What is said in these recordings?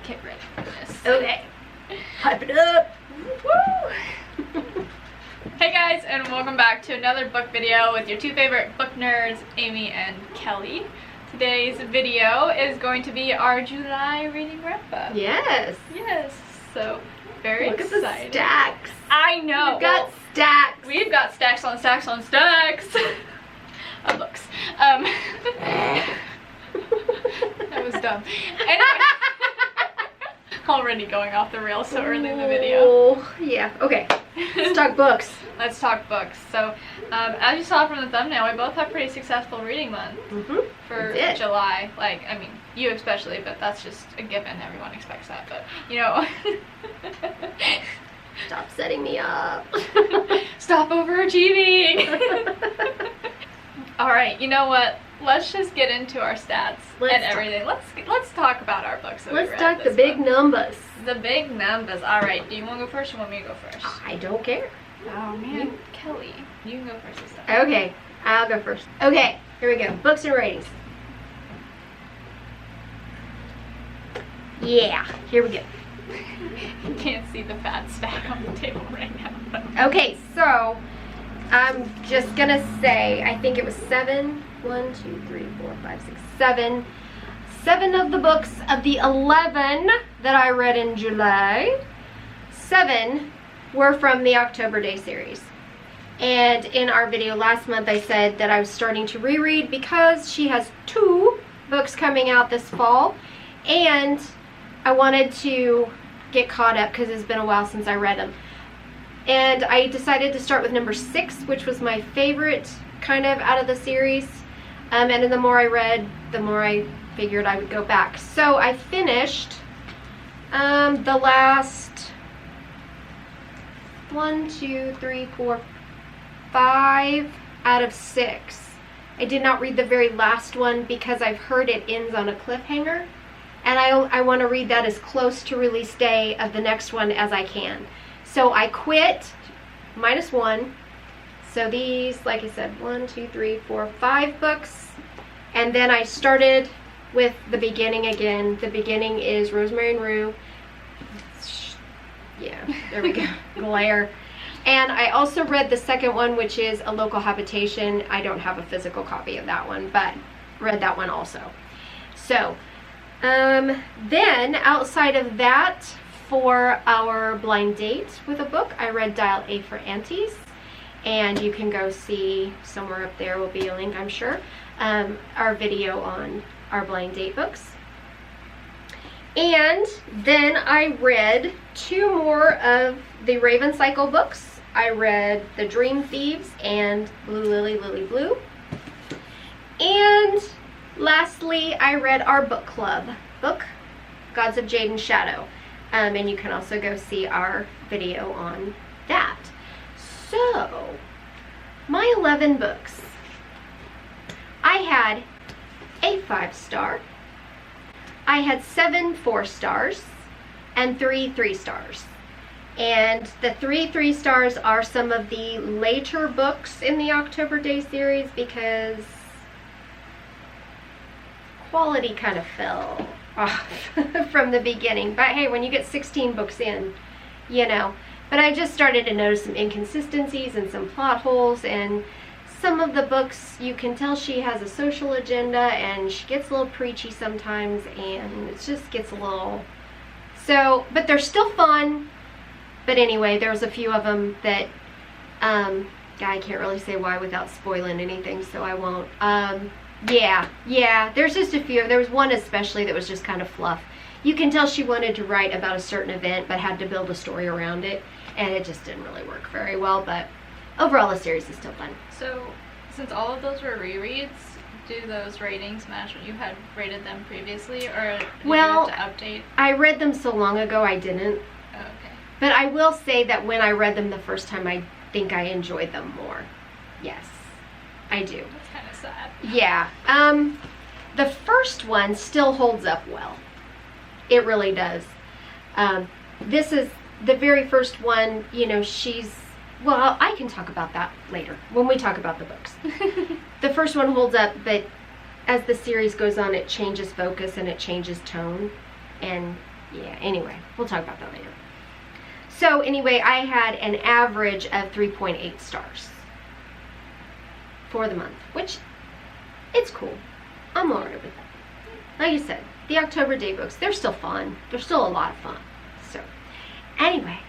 get ready for this. Okay. Hype it up. Woo! Hey guys, and welcome back to another book video with your two favorite book nerds, Amy and Kelly. Today's video is going to be our July reading wrap-up. Yes. Yes. So, very Look excited. at the stacks. I know. We've got stacks. We've got stacks on stacks on stacks of books. That was dumb. Anyway. Already going off the rails so early in the video. Oh, yeah. Okay. Let's talk books. Let's talk books. So, as you saw from the thumbnail, we both have pretty successful reading month for July. Like, I mean, you especially, but that's just a given. Everyone expects that, but, you know. Stop setting me up. Stop overachieving. Alright, you know what? Let's just get into our stats and everything. Let's talk about our books that we read. Let's talk the big numbers. The big numbers. Alright, do you want to go first or want me to go first? I don't care. Oh man, Kelly, you can go first this time. Okay, I'll go first. Okay, here we go. Books and ratings. Yeah, here we go. You can't see the fat stack on the table right now. Okay, so I'm just gonna say, I think it was 7 of the books of the 11 that I read in July. 7 were from the October Day series. And in our video last month I said that I was starting to reread because she has 2 books coming out this fall, and I wanted to get caught up because it's been a while since I read them. And I decided to start with number 6, which was my favorite kind of out of the series. And then the more I read, the more I figured I would go back. So I finished the last 5 out of 6. I did not read the very last one because I've heard it ends on a cliffhanger. And I want to read that as close to release day of the next one as I can. So I quit -1. So these, like I said, 5 books. And then I started with the beginning again. The beginning is Rosemary and Rue. Yeah, there we go. Glare. And I also read the second one, which is A Local Habitation. I don't have a physical copy of that one, but read that one also. So, then outside of that, for our blind date with a book, I read Dial A for Aunties, and you can go see somewhere up there will be a link, I'm sure, our video on our blind date books. And then I read 2 more of the Raven Cycle books. I read The Dream Thieves and Blue Lily, Lily Blue. And lastly, I read our book club book, Gods of Jaden Shadow. And you can also go see our video on that. So, my 11 books. I had a 5-star. I had 7 4-stars and 3 3-stars. And the 3 3-stars are some of the later books in the October Day series because quality kind of fell off from the beginning. But hey, when you get 16 books in, you know. But I just started to notice some inconsistencies and some plot holes, and some of the books you can tell she has a social agenda and she gets a little preachy sometimes, and it just gets a little, so, but they're still fun. But anyway, there's a few of them that I can't really say why without spoiling anything, so I won't. Yeah, there's just a few. There was one especially that was just kind of fluff. You can tell she wanted to write about a certain event but had to build a story around it, and it just didn't really work very well. But overall, the series is still fun. So, since all of those were rereads, do those ratings match what you had rated them previously, or did you have to update? I read them so long ago I didn't. Oh, okay. But I will say that when I read them the first time, I think I enjoyed them more. Yes, I do. That's kind of sad. Yeah. The first one still holds up well. It really does. This is the very first one, you know, well, I can talk about that later when we talk about the books. The first one holds up, but as the series goes on, it changes focus and it changes tone. And Yeah, anyway, we'll talk about that later. So anyway, I had an average of 3.8 stars for the month, which it's cool. I'm alright with that. Like you said, the October day books, they're still fun. They're still a lot of fun. So anyway,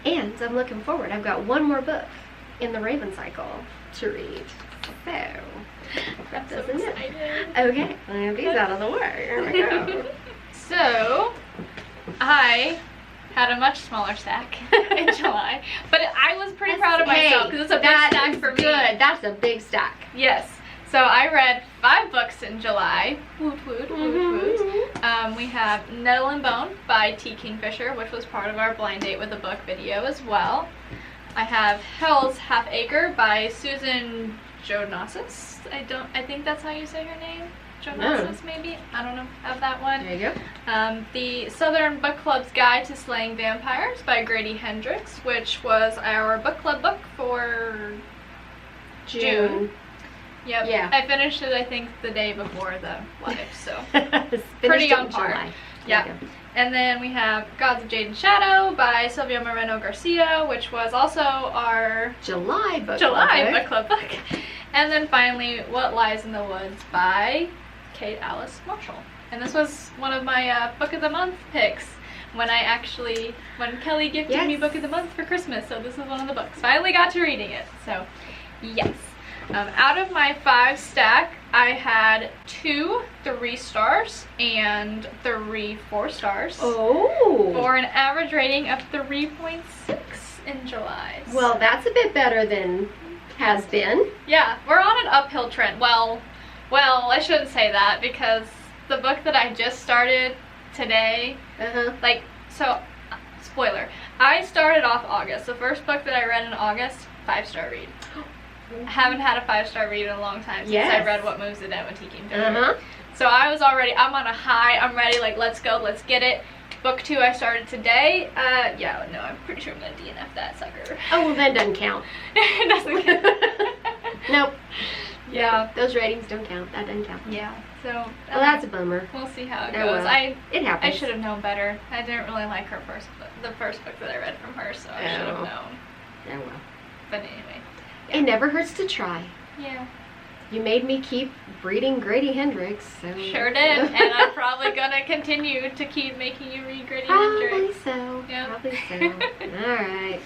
and I'm looking forward. I've got one more book in the Raven cycle to read. So that doesn't it. Okay, I have these out of the way. Here we go. So I had a much smaller stack in July, but I was pretty proud of myself because it's a big stack for me. Good. That's a big stack. Yes. So I read 5 books in July. Woot woot, woot woot. We have Nettle and Bone by T. Kingfisher, which was part of our blind date with a book video as well. I have Hell's Half Acre by Susan Jonasis. I think that's how you say her name. Jonasis, maybe? I don't know. I have that one. There you go. The Southern Book Club's Guide to Slaying Vampires by Grady Hendrix, which was our book club book for June. Yep. Yeah. I finished it, I think, the day before the live, so pretty on par. Yeah. And then we have Gods of Jaden Shadow by Silvia Moreno Garcia, which was also our July book club book. And then finally, What Lies in the Woods by Kate Alice Marshall. And this was one of my Book of the Month picks when Kelly gifted me Book of the Month for Christmas. So this is one of the books. Finally got to reading it. So, yes. Out of my 5 stack, I had 2 3 stars and 3 4 stars. Oh! For an average rating of 3.6 in July. Well, that's a bit better than has been. Yeah, we're on an uphill trend. Well, I shouldn't say that because the book that I just started today, spoiler, I started off August. The first book that I read in August, 5-star read. I haven't had a 5-star read in a long time since I read What Moves the Dead when T came through. So I'm on a high, I'm ready, like, let's go, let's get it. Book 2 I started today. No, I'm pretty sure I'm gonna DNF that sucker. Oh, well, that doesn't count. It doesn't count. Nope. Yeah. Those ratings don't count. That doesn't count. Yeah. So. Well, that's a bummer. We'll see how it Oh, goes. well. It happens. I should have known better. I didn't really like the first book that I read from her, so I should have known. Oh well. But anyway. Yeah. It never hurts to try. Yeah. You made me keep reading Grady Hendrix, so. Sure did, and I'm probably gonna continue to keep making you read Grady Hendrix. Probably so. Yep. Probably so. All right.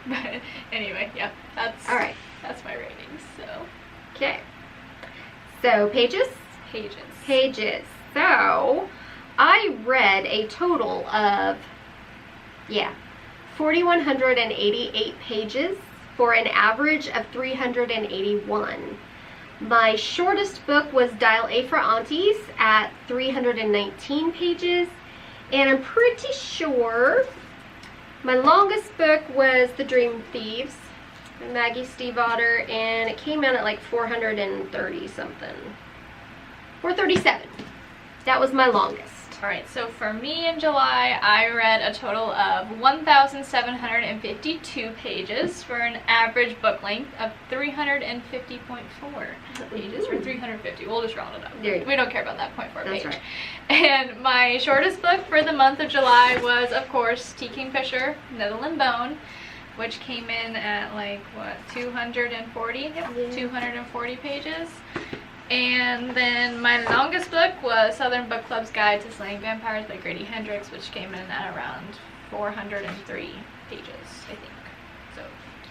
But anyway, yeah, that's all right. That's my ratings. So. Okay. So pages. So I read a total of 4,188 pages for an average of 381. My shortest book was Dial A for Aunties at 319 pages, and I'm pretty sure my longest book was The Dream Thieves by Maggie Stiefvater, and it came out at like 430 something. 437. That was my longest. Alright, so for me in July, I read a total of 1,752 pages for an average book length of 350.4 pages, or 350. We'll just round it up. We don't care about that 0.4 page. Right. And my shortest book for the month of July was, of course, T. Kingfisher, Nettle and Bone, which came in at like, what, 240? Yep, 240 pages. And then my longest book was Southern Book Club's Guide to Slaying Vampires by Grady Hendrix, which came in at around 403 pages, I think. So,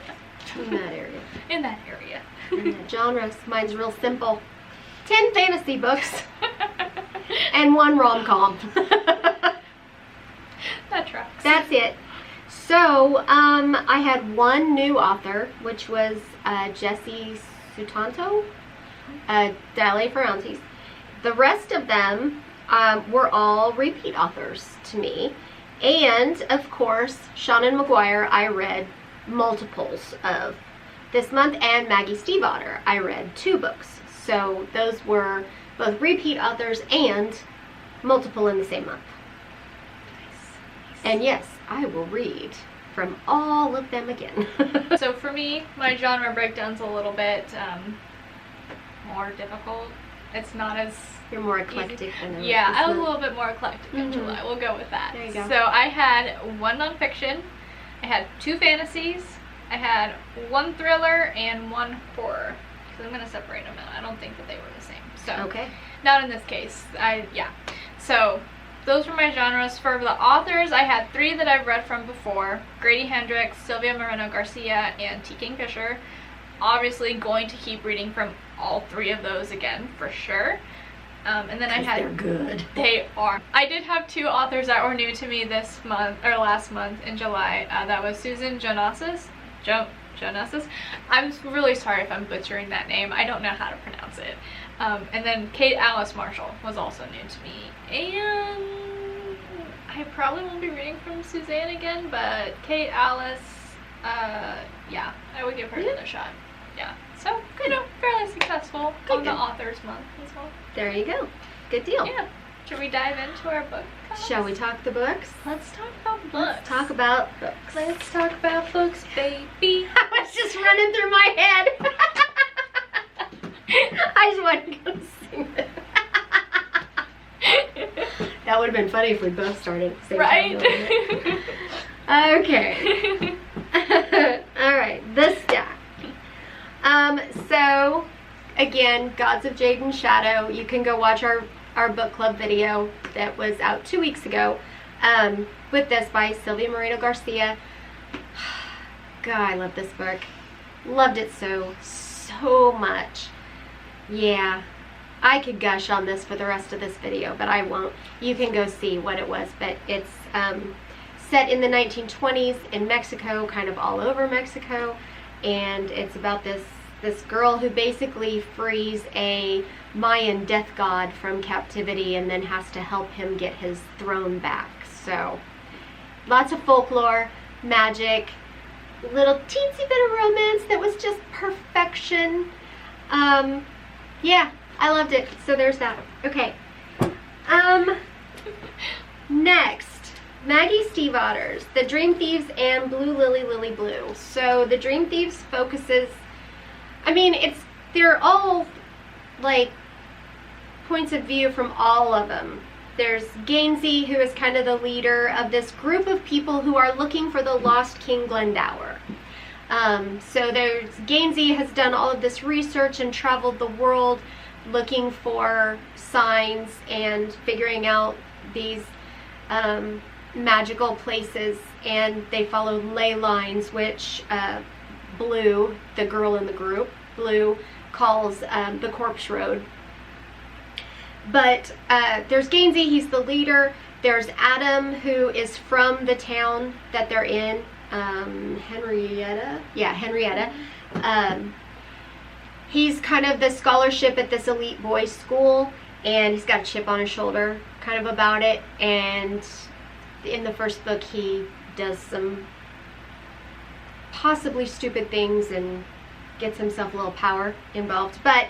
yeah. In that area. In that area. In that genre. Mine's real simple. 10 fantasy books. And 1 rom-com. That tracks. That's it. So, I had 1 new author, which was Jessie Sutanto. Dial A for Aunties. The rest of them were all repeat authors to me. And, of course, Shannon McGuire I read multiples of this month, and Maggie Stiefvater I read 2 books. So those were both repeat authors and multiple in the same month. Nice. And yes, I will read from all of them again. So for me, my genre breakdown's a little bit more difficult it's not as You're more eclectic than the yeah, this I was a month. little bit more eclectic in July. We'll go with that. There you go. So I had 1 nonfiction, I had 2 fantasies, I had 1 thriller, and 1 horror. Because I'm going to separate them out. I don't think that they were the same. So Okay. not in this case. So those were my genres. For the authors, I had 3 that I've read from before: Grady Hendrix, Sylvia Moreno Garcia, and T. Kingfisher. Obviously going to keep reading from all 3 of those again for sure. And then I had, they're good. They are. I did have 2 authors that were new to me this month, or last month in July. That was Susan Jonasis. Jonasis. I'm really sorry if I'm butchering that name. I don't know how to pronounce it. And then Kate Alice Marshall was also new to me. And I probably won't be reading from Suzanne again, but Kate Alice, yeah, I would give her another shot. Yeah. So, you know, fairly successful on the authors month as well. There you go. Good deal. Yeah. Should we dive into our book? Shall we talk the books? Let's talk about books. Let's talk about books. Let's talk about books, baby. I was just running through my head. I just wanted to go sing it. That would have been funny if we both started at the same time. Right? Okay. Alright, the stack. So, again, Gods of Jaden Shadow. You can go watch our book club video that was out 2 weeks ago with this by Sylvia Moreno Garcia. God, I love this book. Loved it so much. Yeah, I could gush on this for the rest of this video, but I won't. You can go see what it was, but it's set in the 1920s in Mexico, kind of all over Mexico, and it's about this girl who basically frees a Mayan death god from captivity and then has to help him get his throne back. So, lots of folklore, magic, little teensy bit of romance that was just perfection. Yeah, I loved it. So there's that. Okay. Next, Maggie Stiefvater's The Dream Thieves and Blue Lily Lily Blue. So the Dream Thieves focuses, I mean, they're all like points of view from all of them. There's Gainsey, who is kind of the leader of this group of people who are looking for the lost King Glendower. So there's Gainsey has done all of this research and traveled the world looking for signs and figuring out these magical places, and they follow ley lines, which Blue, the girl in the group, Blue, calls the Corpse Road. But there's Gainsey, he's the leader. There's Adam, who is from the town that they're in, Henrietta. Yeah, Henrietta. He's kind of the scholarship at this elite boys school, and he's got a chip on his shoulder kind of about it. And in the first book, he does some possibly stupid things and gets himself a little power involved. But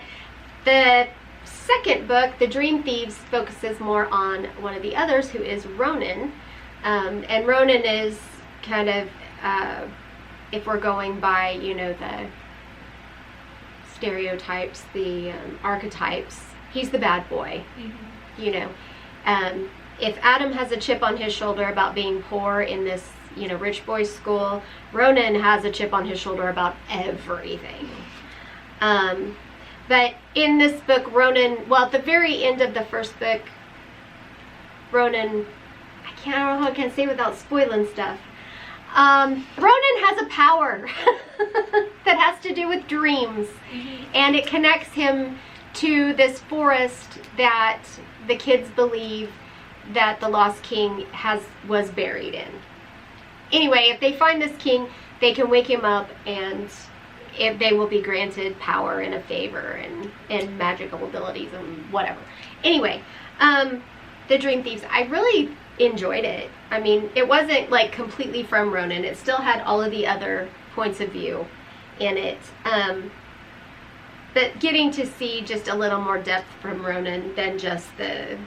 the second book, The Dream Thieves, focuses more on one of the others, who is Ronan. And Ronan is kind of, if we're going by, you know, the stereotypes, the archetypes, he's the bad boy. Mm-hmm. You know, if Adam has a chip on his shoulder about being poor in this, you know, rich boys school, Ronan has a chip on his shoulder about everything. But in this book, Ronan, well, at the very end of the first book, Ronan, I don't know how I can say without spoiling stuff. Ronan has a power that has to do with dreams, and it connects him to this forest that the kids believe that the lost king was buried in. Anyway, if they find this king, they can wake him up, and if they will be granted power and a favor and magical abilities and whatever. Anyway, The Dream Thieves, I really enjoyed it. I mean, it wasn't like completely from Ronan. It still had all of the other points of view in it. But getting to see just a little more depth from Ronan than just the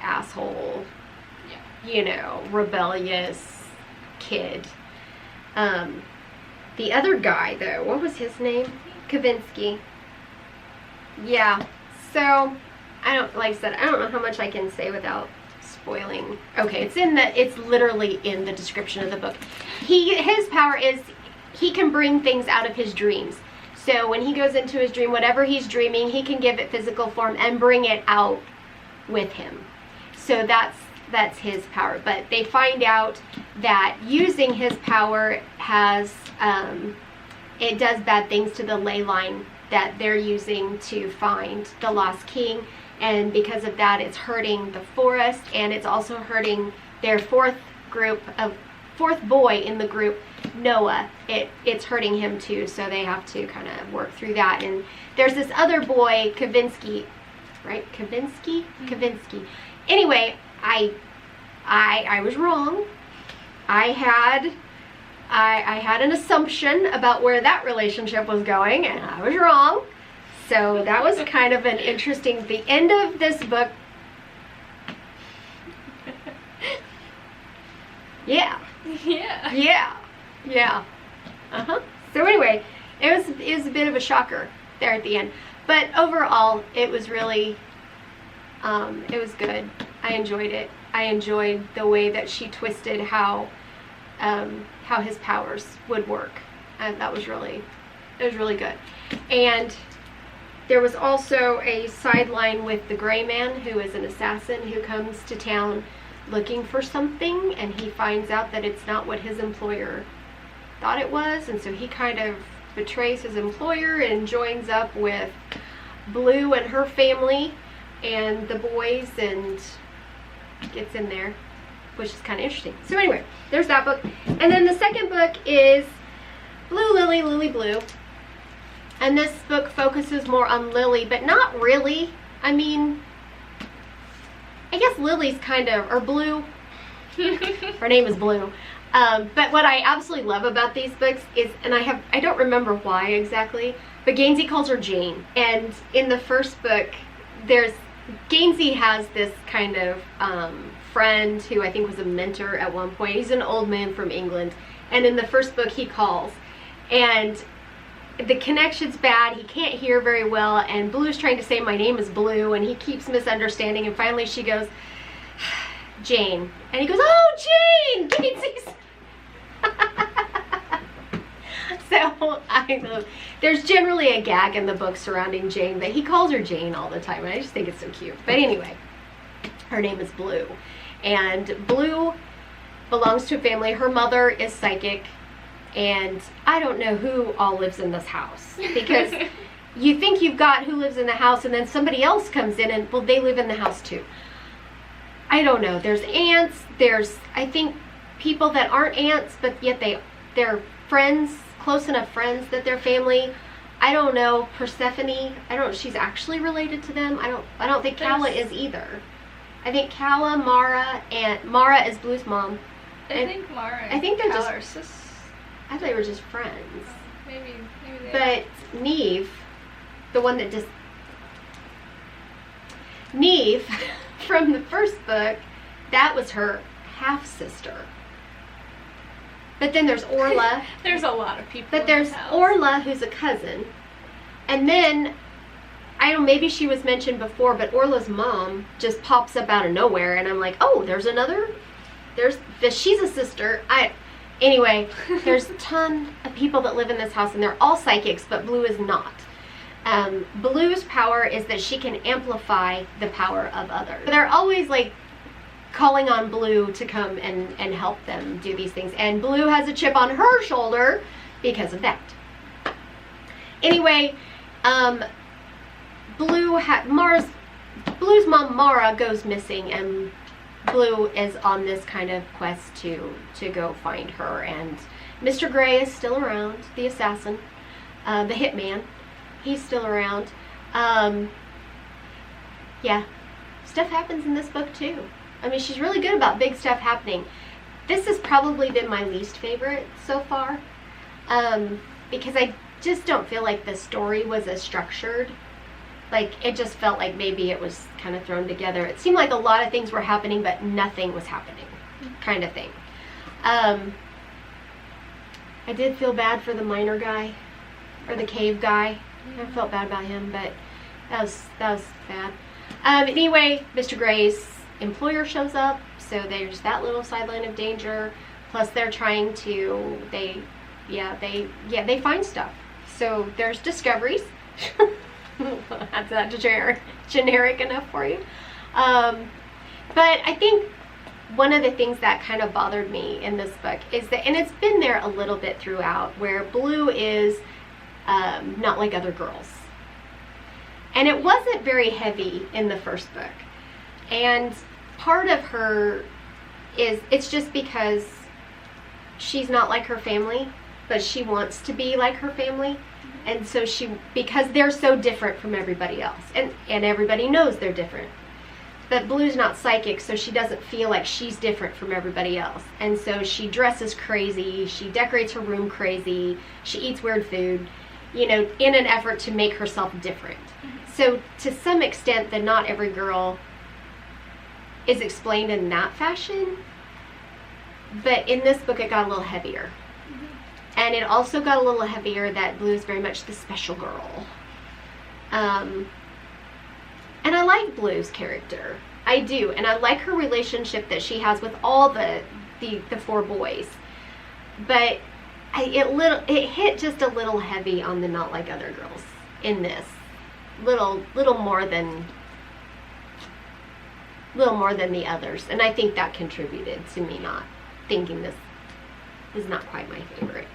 asshole, you know, rebellious kid. The other guy, though, what was his name? Kavinsky. Yeah, So, I don't, like I said, I don't know how much I can say without spoiling. Okay, it's literally in the description of the book. His power is he can bring things out of his dreams. So when he goes into his dream, whatever he's dreaming, he can give it physical form and bring it out with him. So that's his power. But they find out that using his power has it does bad things to the ley line that they're using to find the lost king, and because of that it's hurting the forest, and it's also hurting their fourth boy in the group, Noah. It's hurting him too, so they have to kind of work through that. And there's this other boy, Kavinsky, right? Kavinsky. Anyway, I was wrong. I had an assumption about where that relationship was going, and I was wrong. So that was kind of an interesting, the end of this book. Yeah. So anyway, it was a bit of a shocker there at the end. But overall, it was really, it was good. I enjoyed it. I enjoyed the way that she twisted how his powers would work. And it was really good. And there was also a sideline with the Gray Man, who is an assassin who comes to town looking for something, and he finds out that it's not what his employer thought it was, and so he kind of betrays his employer and joins up with Blue and her family and the boys and gets in there, which is kind of interesting. So anyway, there's that book. And then the second book is Blue Lily, Lily Blue. And this book focuses more on Lily, but not really. I mean, I guess Lily's kind of, or Blue. Her name is Blue. But what I absolutely love about these books is, and I don't remember why exactly, but Gainsey calls her Jane. And in the first book, Gainsey has this kind of friend who I think was a mentor at one point. He's an old man from England. And in the first book, he calls. And the connection's bad. He can't hear very well. And Blue's trying to say, my name is Blue. And he keeps misunderstanding. And finally she goes, Jane. And he goes, oh, Jane! Gainsey's. So, there's generally a gag in the book surrounding Jane, but he calls her Jane all the time, and I just think it's so cute. But anyway, her name is Blue. And Blue belongs to a family. Her mother is psychic, and I don't know who all lives in this house. Because you think you've got who lives in the house, and then somebody else comes in, and, well, they live in the house too. I don't know. There's aunts. There's, I think, people that aren't aunts, but yet they're friends, close enough friends that they're family. I don't know. Persephone, I don't know if she's actually related to them. I don't think Calla is either. I think Calla, Mara, and Mara is Blue's mom. I think Mara and I think they're Calla just, are sis. I thought they were just friends. Maybe they But Neve, the one that just Neve from the first book, that was her half-sister. But then there's Orla. There's a lot of people. But there's Orla, who's a cousin. And then, I don't know, maybe she was mentioned before, but Orla's mom just pops up out of nowhere. And I'm like, oh, she's a sister. Anyway, there's a ton of people that live in this house, and they're all psychics, but Blue is not. Blue's power is that she can amplify the power of others. They're always like calling on Blue to come and help them do these things. And Blue has a chip on her shoulder because of that. Anyway, Blue's mom Mara goes missing, and Blue is on this kind of quest to go find her. And Mr. Gray is still around, the assassin, the hitman. He's still around. Yeah, stuff happens in this book too. I mean, she's really good about big stuff happening. This has probably been my least favorite so far, because I just don't feel like the story was as structured. Like, it just felt like maybe it was kind of thrown together. It seemed like a lot of things were happening, but nothing was happening, kind of thing. I did feel bad for the miner guy, or the cave guy. I felt bad about him, but That was bad. Anyway, Mr. Gray's employer shows up, so there's that little sideline of danger. Plus, they're trying to they find stuff. So there's discoveries. That's not generic enough for you. But I think one of the things that kind of bothered me in this book is that, and it's been there a little bit throughout, where Blue is not like other girls. And it wasn't very heavy in the first book. And part of her is, it's just because she's not like her family, but she wants to be like her family. And so because they're so different from everybody else. And everybody knows they're different. But Blue's not psychic, so she doesn't feel like she's different from everybody else. And so she dresses crazy, she decorates her room crazy, she eats weird food, in an effort to make herself different. So to some extent, that not every girl is explained in that fashion. But in this book, it got a little heavier. And it also got a little heavier that Blue's very much the special girl. And I like Blue's character. I do. And I like her relationship that she has with all the 4 boys. But it hit just a little heavy on the not like other girls in this. Little more than the others. And I think that contributed to me not thinking this is not quite my favorite.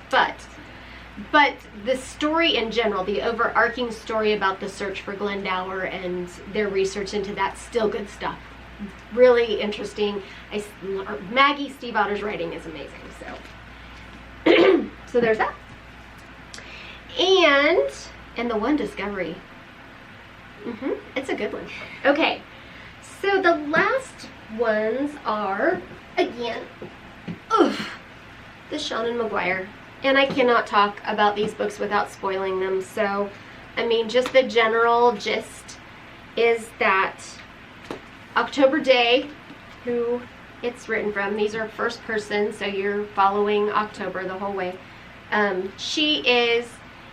But the story in general, the overarching story about the search for Glendower and their research into that, still good stuff. Really interesting. Maggie Stiefvater's writing is amazing. So there's that. And the one discovery. It's a good one. Okay, so the last ones are, again, the Seanan McGuire. And I cannot talk about these books without spoiling them. So, I mean, just the general gist is that October Day, who it's written from, these are first person, so you're following October the whole way. She is,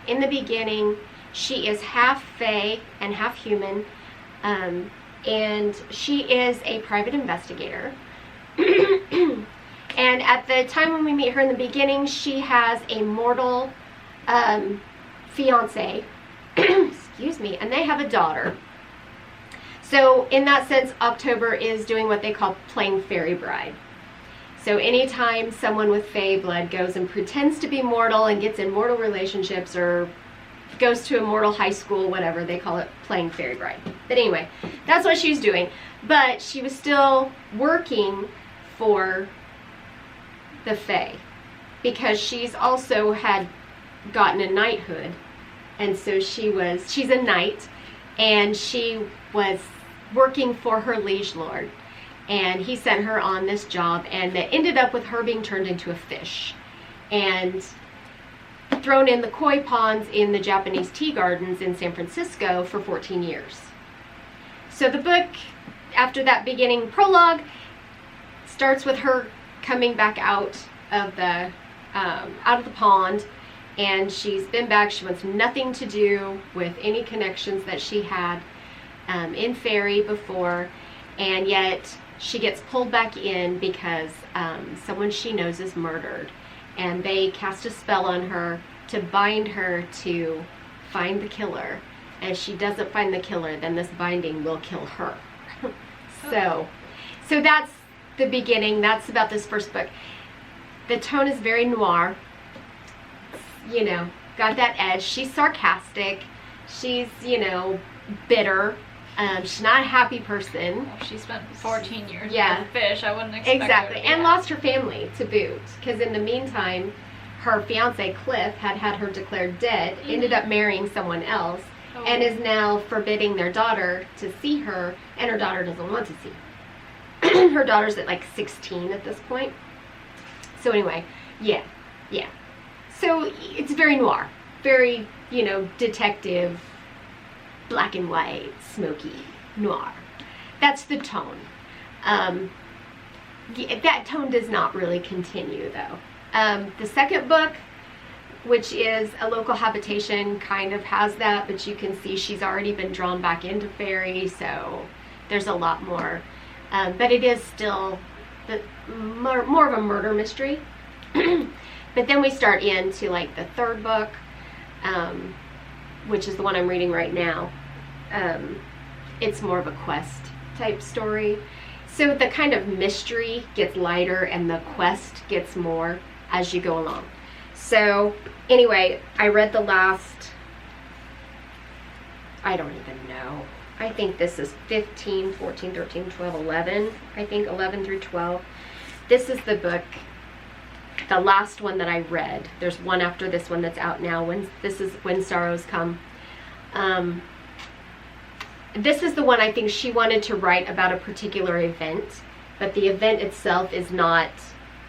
in the beginning, she is half fae and half human. And she is a private investigator. And at the time when we meet her in the beginning, she has a mortal fiance, excuse me, and they have a daughter. So in that sense, October is doing what they call playing fairy bride. So anytime someone with fae blood goes and pretends to be mortal and gets in mortal relationships or goes to a mortal high school, whatever, they call it playing fairy bride. But anyway, that's what she's doing. But she was still working for the fae, because she's also had gotten a knighthood, and so she's a knight, and she was working for her liege lord, and he sent her on this job, and it ended up with her being turned into a fish and thrown in the koi ponds in the Japanese tea gardens in San Francisco for 14 years. So the book, after that beginning prologue, starts with her coming back out of the pond, and she's been back. She wants nothing to do with any connections that she had in fairy before, and yet she gets pulled back in because someone she knows is murdered, and they cast a spell on her to bind her to find the killer. And if she doesn't find the killer, then this binding will kill her. So that's the beginning. That's about this first book. The tone is very noir. Got that edge. She's sarcastic. She's, bitter. She's not a happy person. Well, she spent 14 years with a fish. I wouldn't expect exactly. her to And lost her family to boot. Because in the meantime, her fiance Cliff had her declared dead, ended up marrying someone else, and is now forbidding their daughter to see her, and her daughter doesn't want to see her. Her daughter's at like 16 at this point. So anyway, yeah. So it's very noir, very, detective, black and white, smoky, noir. That's the tone. That tone does not really continue, though. The second book, which is a local habitation, kind of has that, but you can see she's already been drawn back into fairy, so there's a lot more. But it is still more of a murder mystery. But then we start into like the third book, which is the one I'm reading right now. It's more of a quest type story. So the kind of mystery gets lighter and the quest gets more as you go along. So anyway, I read the last, I don't even know. I think this is 15, 14, 13, 12, 11. I think 11 through 12. This is the book, the last one that I read. There's one after this one that's out now. This is When Sorrows Come. This is the one I think she wanted to write about a particular event, but the event itself is not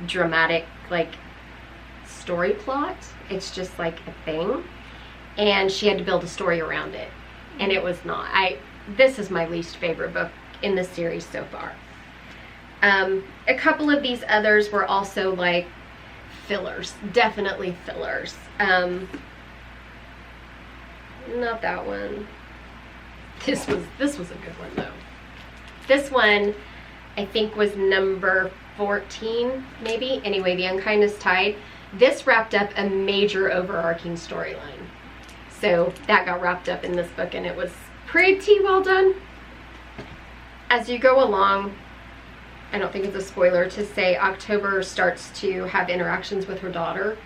dramatic, like story plot. It's just like a thing, and she had to build a story around it, and it was not. This is my least favorite book in the series so far. A couple of these others were also like fillers, definitely fillers. Not that one. This was a good one though. This one I think was number 14 maybe. Anyway, The Unkindness Tide. This wrapped up a major overarching storyline. So that got wrapped up in this book, and it was pretty well done. As you go along, I don't think it's a spoiler to say October starts to have interactions with her daughter,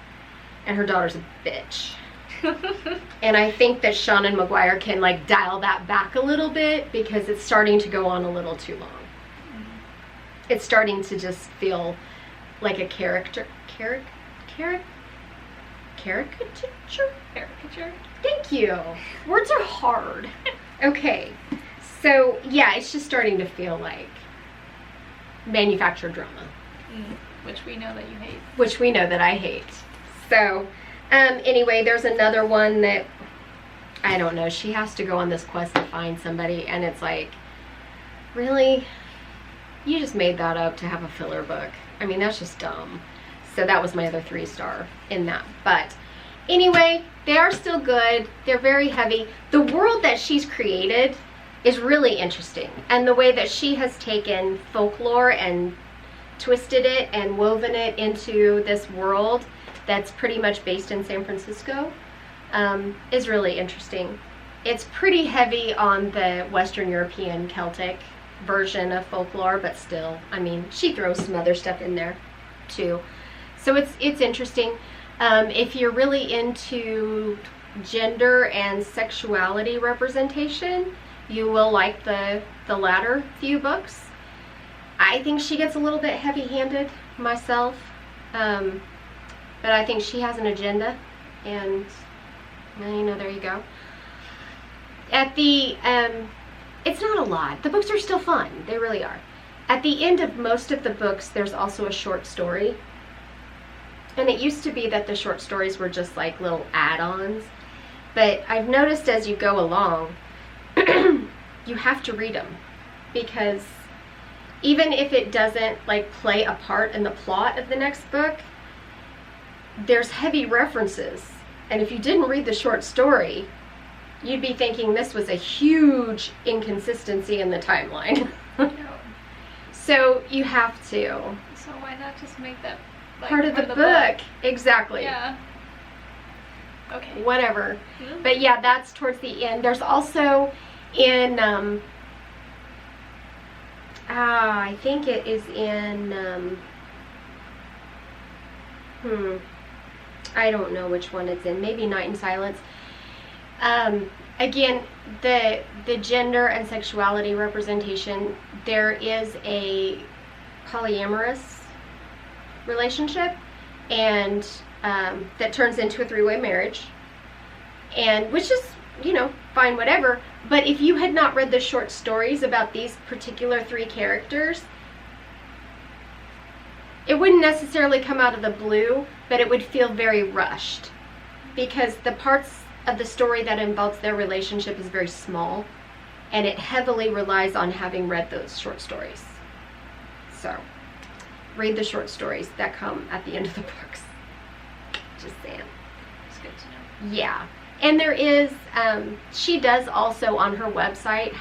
and her daughter's a bitch. And I think that Sean and McGuire can like dial that back a little bit, because it's starting to go on a little too long. It's starting to just feel like a caricature. Thank you. Words are hard. Okay. So yeah, it's just starting to feel like manufactured drama. Which we know that you hate. Which we know that I hate. So anyway, there's another one that, I don't know, she has to go on this quest to find somebody, and it's like, really? You just made that up to have a filler book. I mean, that's just dumb. So that was my other 3-star in that. But anyway, they are still good. They're very heavy. The world that she's created is really interesting. And the way that she has taken folklore and twisted it and woven it into this world that's pretty much based in San Francisco is really interesting. It's pretty heavy on the Western European Celtic version of folklore, but still, I mean, she throws some other stuff in there too. So it's interesting. If you're really into gender and sexuality representation, you will like the latter few books. I think she gets a little bit heavy-handed myself, but I think she has an agenda, and you know, there you go. At the it's not a lot. The books are still fun. They really are. At the end of most of the books, there's also a short story. And it used to be that the short stories were just like little add-ons. But I've noticed as you go along, you have to read them. Because even if it doesn't like play a part in the plot of the next book, there's heavy references. And if you didn't read the short story, you'd be thinking this was a huge inconsistency in the timeline. So you have to. So why not just make that like, part of the book? Exactly. Yeah. Okay. Whatever. Mm-hmm. But yeah, that's towards the end. There's also in, I think it is in, I don't know which one it's in. Maybe Night in Silence. Again, the gender and sexuality representation, there is a polyamorous relationship, and that turns into a 3-way marriage, and which is, you know, fine, whatever. But if you had not read the short stories about these particular 3 characters, it wouldn't necessarily come out of the blue, but it would feel very rushed, because the parts of the story that involves their relationship is very small, and it heavily relies on having read those short stories. So read the short stories that come at the end of the books. Just saying. That's good to know. Yeah. And there is, she does also on her website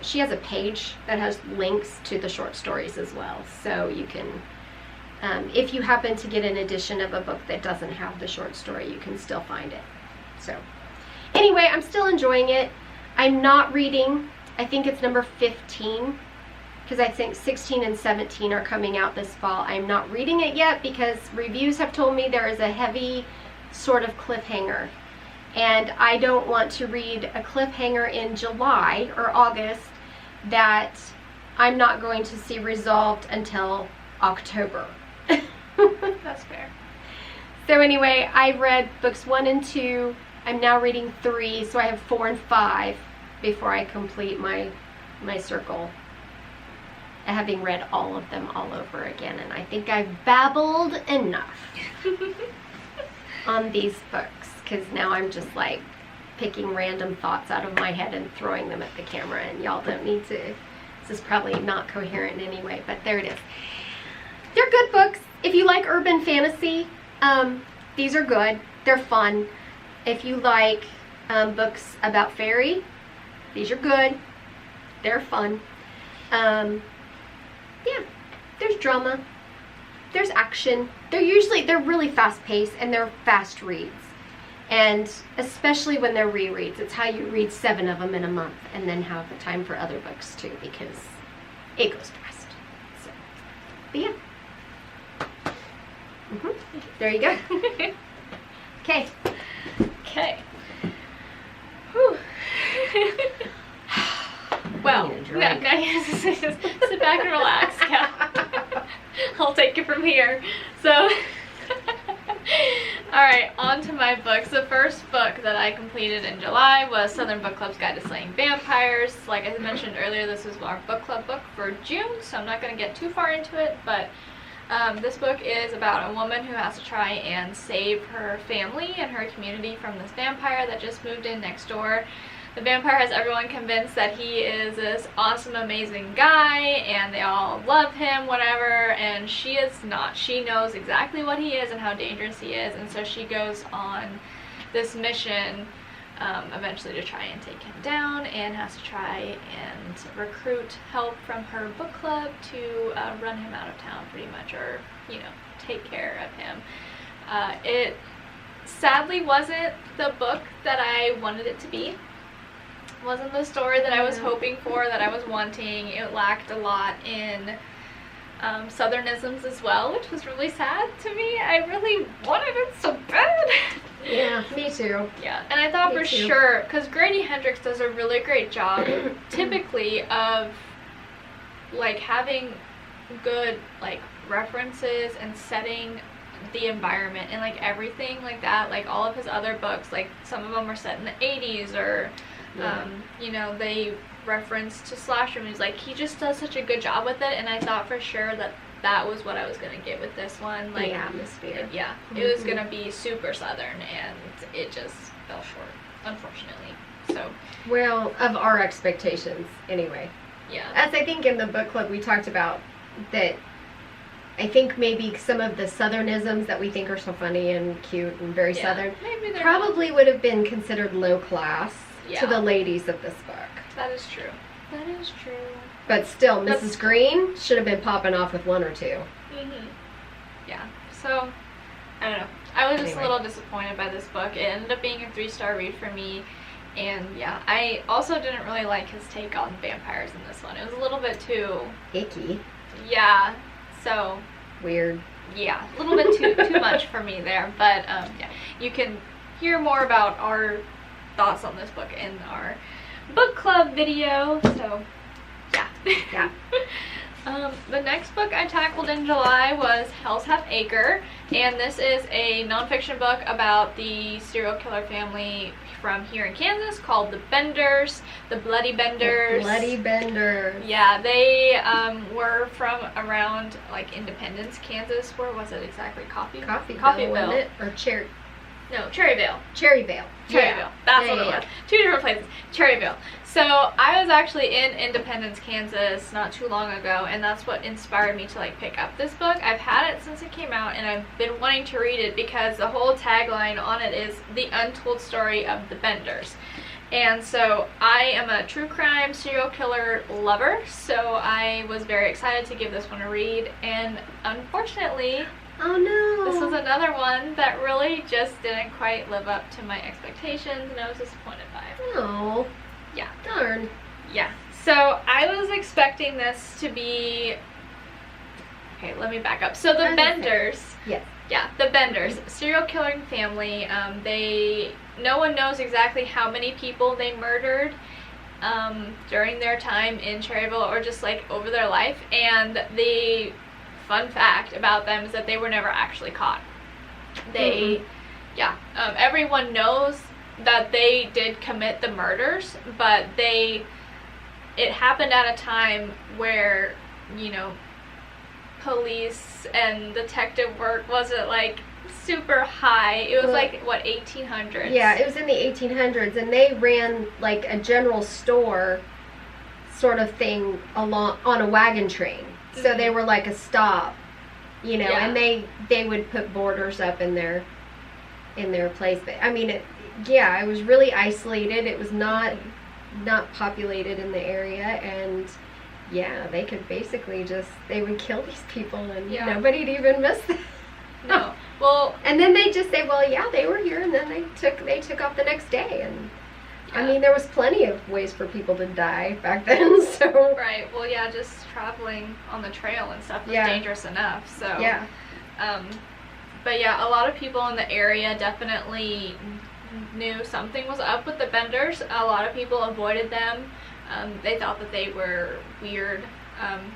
she has a page that has links to the short stories as well. So you can, if you happen to get an edition of a book that doesn't have the short story, you can still find it. So anyway, I'm still enjoying it. I'm not reading, I think it's number 15, because I think 16 and 17 are coming out this fall. I'm not reading it yet because reviews have told me there is a heavy sort of cliffhanger. And I don't want to read a cliffhanger in July or August that I'm not going to see resolved until October. That's fair. So anyway, I've read books 1 and 2. I'm now reading 3, so I have 4 and 5 before I complete my circle. Having read all of them all over again, and I think I've babbled enough on these books, because now I'm just like picking random thoughts out of my head and throwing them at the camera, and y'all don't need to. This is probably not coherent in any way, but there it is. They're good books. If you like urban fantasy, these are good. They're fun. If you like books about fairy, these are good. They're fun. Yeah, there's drama, there's action. They're really fast paced, and they're fast reads. And especially when they're rereads, it's how you read 7 of them in a month and then have time for other books too, because it goes fast. So, but yeah. There you go. Okay. Okay. Whew. Well, now you just sit back and relax. Yeah. I'll take it from here. So, alright, on to my books. The first book that I completed in July was Southern Book Club's Guide to Slaying Vampires. Like I mentioned earlier, this was our book club book for June, so I'm not going to get too far into it, but this book is about a woman who has to try and save her family and her community from this vampire that just moved in next door. The vampire has everyone convinced that he is this awesome, amazing guy, and they all love him, whatever, and she is not. She knows exactly what he is and how dangerous he is, and so she goes on this mission eventually to try and take him down, and has to try and recruit help from her book club to run him out of town, pretty much, or, you know, take care of him. It sadly wasn't the book that I wanted it to be. Wasn't the story that I was hoping for, that I was wanting. It lacked a lot in southernisms as well, which was really sad to me. I really wanted it so bad. Yeah, me too. Yeah, and I thought for sure, because Grady Hendrix does a really great job typically of like having good like references and setting the environment and like everything like that. Like all of his other books, like some of them are set in the 80s, or you know, they reference to slasher movies. Like he just does such a good job with it, and I thought for sure that that was what I was gonna get with this one. Like the atmosphere. Yeah, it was gonna be super southern, and it just fell short, unfortunately. So well, of our expectations anyway. Yeah, as I think in the book club we talked about that. I think maybe some of the southernisms that we think are so funny and cute and very southern probably would have been considered low class to the ladies of this book. That is true. That is true. But still, Mrs. Green should have been popping off with 1 or 2. Yeah. So, I don't know. I was just a little disappointed by this book. It ended up being a 3-star read for me. And yeah, I also didn't really like his take on vampires in this one. It was a little bit too icky. Yeah. So weird. Yeah, a little bit too much for me there. But yeah, you can hear more about our thoughts on this book in our book club video. So yeah. The next book I tackled in July was Hell's Half Acre, and this is a nonfiction book about the serial killer family from here in Kansas called the Benders, the Bloody Benders. The Bloody Benders. Yeah, they were from around like Independence, Kansas. Where was it exactly? Coffeyville, wasn't it? Or No, Cherryvale. Cherryvale. Cherryvale. That's what it was. 2 different places. Cherryvale. So I was actually in Independence, Kansas not too long ago, and that's what inspired me to like pick up this book. I've had it since it came out, and I've been wanting to read it because the whole tagline on it is the untold story of the Benders. And so I am a true crime serial killer lover, so I was very excited to give this one a read, and unfortunately, oh no, this was another one that really just didn't quite live up to my expectations, and I was disappointed by it. Oh. Yeah. Darn. Yeah. So I was expecting this to be... Okay, let me back up. So the Benders... Yes. Yeah, the Benders, serial killing family. No one knows exactly how many people they murdered during their time in Cherryvale or just like over their life. And the fun fact about them is that they were never actually caught. Everyone knows that they did commit the murders, but it happened at a time where, you know, police and detective work wasn't like super high. It was like, what, 1800s? Yeah, it was in the 1800s, and they ran like a general store sort of thing along on a wagon train. So they were like a stop, you know, and they would put borders up in their place. But I mean, it was really isolated. It was not populated in the area, and they could basically they would kill these people, and nobody'd even miss them. No. Well, and then they just say, well, yeah, they were here, and then they took off the next day, and I mean, there was plenty of ways for people to die back then. So right. Well, yeah, just traveling on the trail and stuff was dangerous enough. So but yeah, a lot of people in the area definitely knew something was up with the Benders. A lot of people avoided them. They thought that they were weird,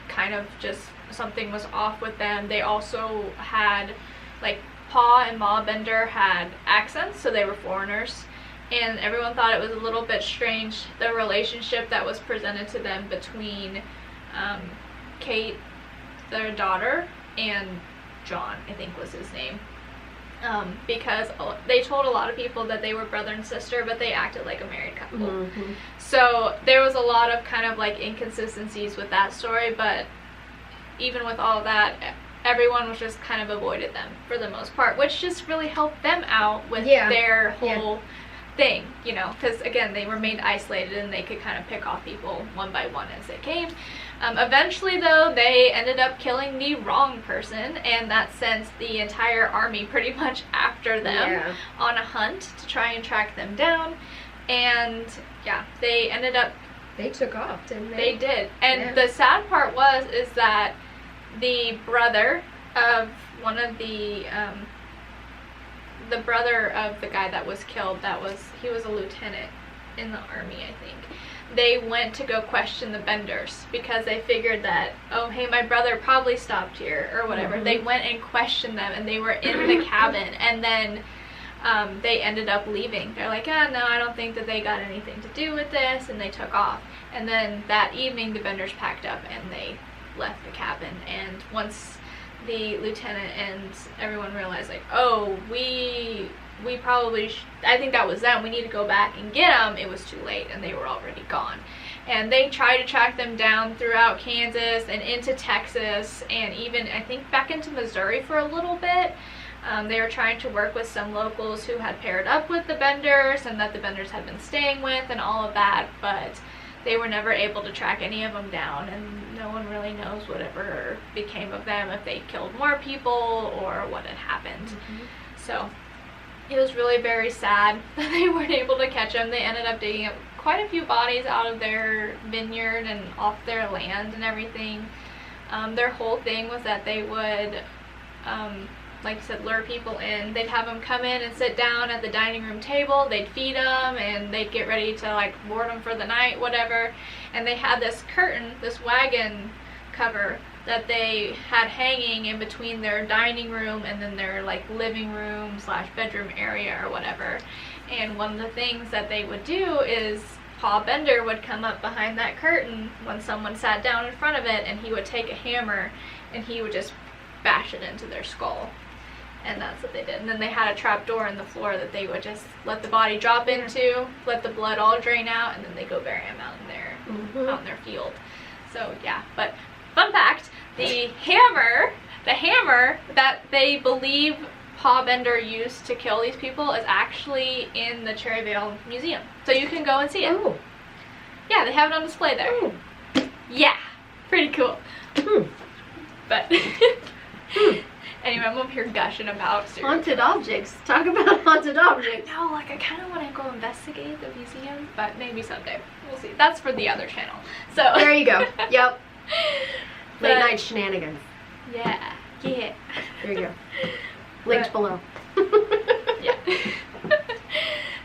kind of just something was off with them. They also had, like, Pa and Ma Bender had accents, so they were foreigners, and everyone thought it was a little bit strange, the relationship that was presented to them between Kate, their daughter, and John, I think was his name. Because they told a lot of people that they were brother and sister, but they acted like a married couple. Mm-hmm. So there was a lot of kind of like inconsistencies with that story, but even with all that, everyone was just kind of avoided them for the most part, which just really helped them out with their whole thing, you know, because again, they remained isolated and they could kind of pick off people one by one as they came. Eventually, though, they ended up killing the wrong person, and that sent the entire army pretty much after them on a hunt to try and track them down. And they ended up... They took off, didn't they? They did. And the sad part is that the brother of one of the brother of the guy that was killed, he was a lieutenant in the army, I think. They went to go question the Benders because they figured that, oh, hey, my brother probably stopped here or whatever. Mm-hmm. They went and questioned them, and they were in the cabin, and then they ended up leaving. They're like, no, I don't think that they got anything to do with this, and they took off. And then that evening, the Benders packed up, and they left the cabin. And once the lieutenant and everyone realized, like, oh, we probably I think that was them, we need to go back and get them, it was too late, and they were already gone. And they tried to track them down throughout Kansas and into Texas, and even I think back into Missouri for a little bit. They were trying to work with some locals who had paired up with the Benders and that the Benders had been staying with and all of that, but they were never able to track any of them down, and no one really knows whatever became of them, if they killed more people or what had happened. Mm-hmm. So it was really very sad that they weren't able to catch them. They ended up digging up quite a few bodies out of their vineyard and off their land and everything. Their whole thing was that they would, like I said, lure people in. They'd have them come in and sit down at the dining room table. They'd feed them, and they'd get ready to, like, board them for the night, whatever. And they had this curtain, this wagon cover, that they had hanging in between their dining room and then their, like, living room / bedroom area or whatever. And one of the things that they would do is Pa Bender would come up behind that curtain when someone sat down in front of it, and he would take a hammer and he would just bash it into their skull. And that's what they did. And then they had a trap door in the floor that they would just let the body drop into, let the blood all drain out, and then they go bury him out in their field. So yeah, but fun fact, the hammer that they believe Pa Bender used to kill these people is actually in the Cherryvale Museum. So you can go and see it. Oh. Yeah, they have it on display there. Oh. Yeah, pretty cool. But anyway, I'm over here gushing about haunted objects. Talk about haunted objects. No, like I kind of want to go investigate the museum, but maybe someday. We'll see. That's for the other channel. So there you go. Yep. Late night shenanigans. Yeah. Yeah. There you go. Linked below. Yeah.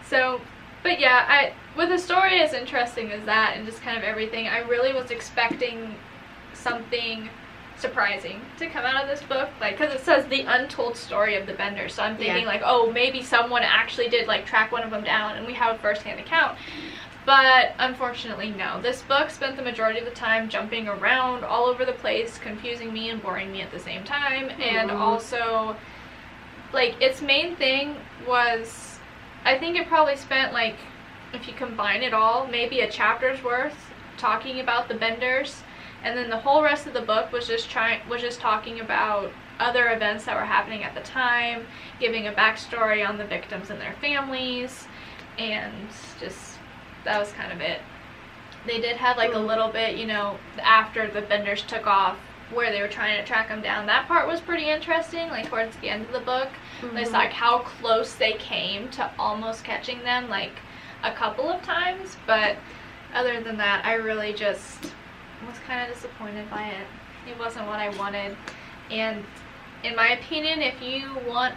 So, but yeah, with a story as interesting as that and just kind of everything, I really was expecting something surprising to come out of this book, like, because it says the untold story of the Benders, so I'm thinking like, oh, maybe someone actually did like track one of them down and we have a first-hand account. But unfortunately, no. This book spent the majority of the time jumping around all over the place, confusing me and boring me at the same time. And also, like, its main thing was, I think it probably spent, like, if you combine it all, maybe a chapter's worth talking about the Benders, and then the whole rest of the book was just talking about other events that were happening at the time, giving a backstory on the victims and their families, and just, that was kind of it. They did have like a little bit, you know, after the Benders took off, where they were trying to track them down. That part was pretty interesting, like towards the end of the book. It's like how close they came to almost catching them, like a couple of times. But other than that, I really just was kind of disappointed by it. It wasn't what I wanted. And in my opinion, if you want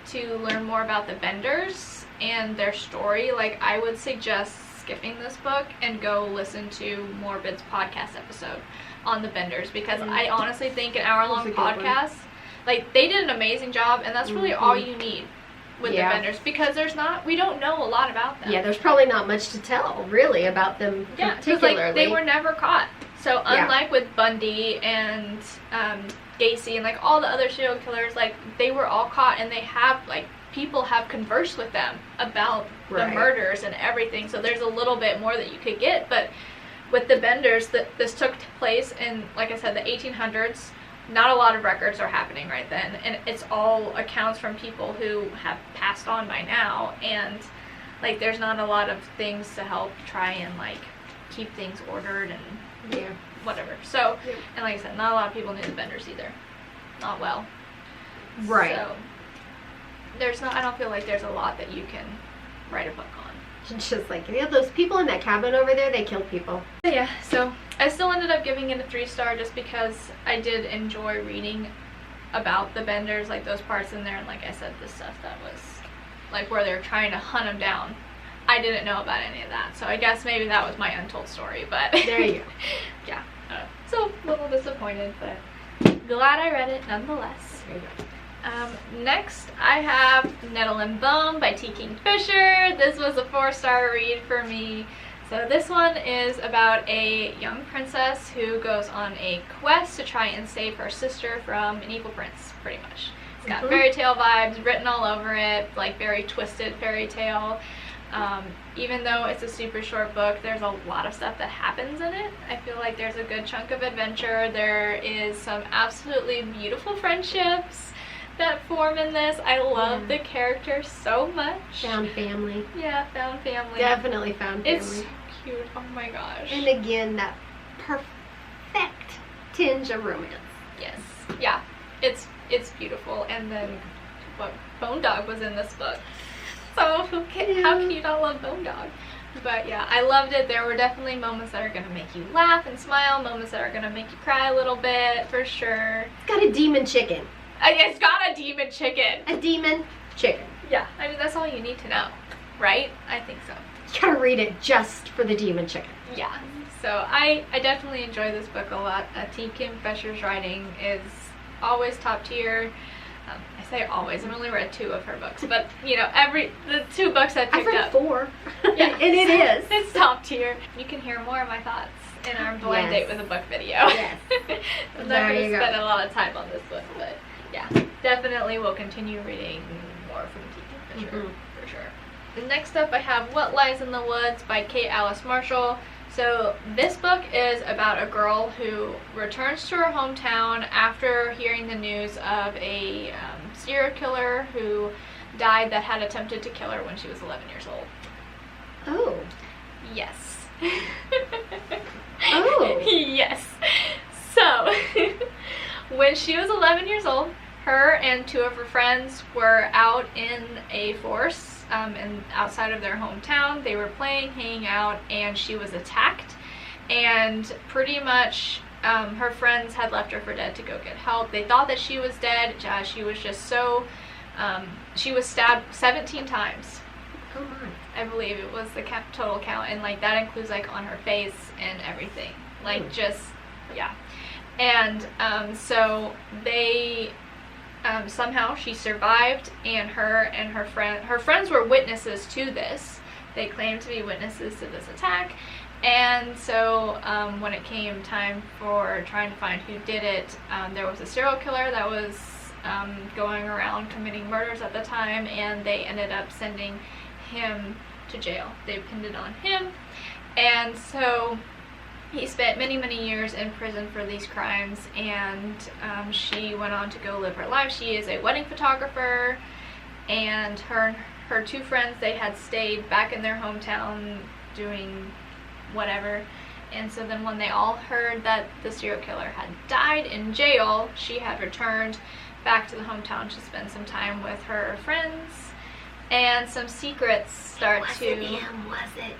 to learn more about the Benders and their story, like, I would suggest skipping this book and go listen to Morbid's podcast episode on the Benders, because I honestly think an hour-long podcast, like, they did an amazing job, and that's really all you need with the Benders, because we don't know a lot about them. Yeah, there's probably not much to tell, really, about them particularly. Like, they were never caught. So unlike with Bundy and Gacy and like all the other serial killers, like, they were all caught, and they have, like, people have conversed with them about the murders and everything, so there's a little bit more that you could get. But with the Benders, this took place in, like I said, the 1800s. Not a lot of records are happening right then, and it's all accounts from people who have passed on by now, and like, there's not a lot of things to help try and like keep things ordered and whatever. So and like I said, not a lot of people knew the Benders either, not well. So I don't feel like there's a lot that you can write a book on. It's just like, you know, those people in that cabin over there, they killed people. But yeah, so I still ended up giving it a 3-star just because I did enjoy reading about the Benders, like those parts in there, and like I said, the stuff that was like where they're trying to hunt them down. I didn't know about any of that, so I guess maybe that was my untold story, but there you go. Yeah, so a little disappointed, but glad I read it nonetheless. There you go. Next, I have Nettle and Bone by T. Kingfisher. This was a 4-star read for me. So this one is about a young princess who goes on a quest to try and save her sister from an evil prince, pretty much. It's got fairy tale vibes written all over it, like very twisted fairy tale. Even though it's a super short book, there's a lot of stuff that happens in it. I feel like there's a good chunk of adventure. There is some absolutely beautiful friendships that form in this. I love the characters so much. Found family. Yeah, found family. Definitely found family. It's so cute. Oh my gosh. And again, that perfect tinge of romance. Yes. Yeah. It's beautiful. And then Bone Dog was in this book. So how cute. I love Bone Dog. But yeah, I loved it. There were definitely moments that are going to make you laugh and smile, moments that are going to make you cry a little bit, for sure. It's got a demon chicken. It's got a demon chicken. A demon chicken. Yeah, I mean, that's all you need to know, right? I think so. You gotta read it just for the demon chicken. Yeah, so I definitely enjoy this book a lot. T. Kingfisher's writing is always top tier. I say always, I've only read 2 of her books, but you know, the 2 books I picked up. I've read 4. Yeah, and it is. It's top tier. You can hear more of my thoughts in our blind date with a book video. Yes. I'm not going to spend a lot of time on this book, but yeah, definitely will continue reading more from Tika for sure. And next up I have What Lies in the Woods by Kate Alice Marshall. So this book is about a girl who returns to her hometown after hearing the news of a serial killer who died that had attempted to kill her when she was 11 years old. Oh. Yes. Oh. Yes. So, when she was 11 years old, her and 2 of her friends were out in a forest and outside of their hometown. They were playing, hanging out, and she was attacked. And pretty much her friends had left her for dead to go get help. They thought that she was dead. She was just so... she was stabbed 17 times. Oh my. I believe it was the total count, and like that includes like on her face and everything. Like just, yeah. And so they... somehow she survived, and her friends were witnesses to this. They claimed to be witnesses to this attack. And so when it came time for trying to find who did it, there was a serial killer that was going around committing murders at the time, and they ended up sending him to jail. They pinned it on him, and so he spent many, many years in prison for these crimes, and she went on to go live her life. She is a wedding photographer, and her 2 friends, they had stayed back in their hometown doing whatever. And so then when they all heard that the serial killer had died in jail, she had returned back to the hometown to spend some time with her friends, and some secrets start to... It wasn't him, was it?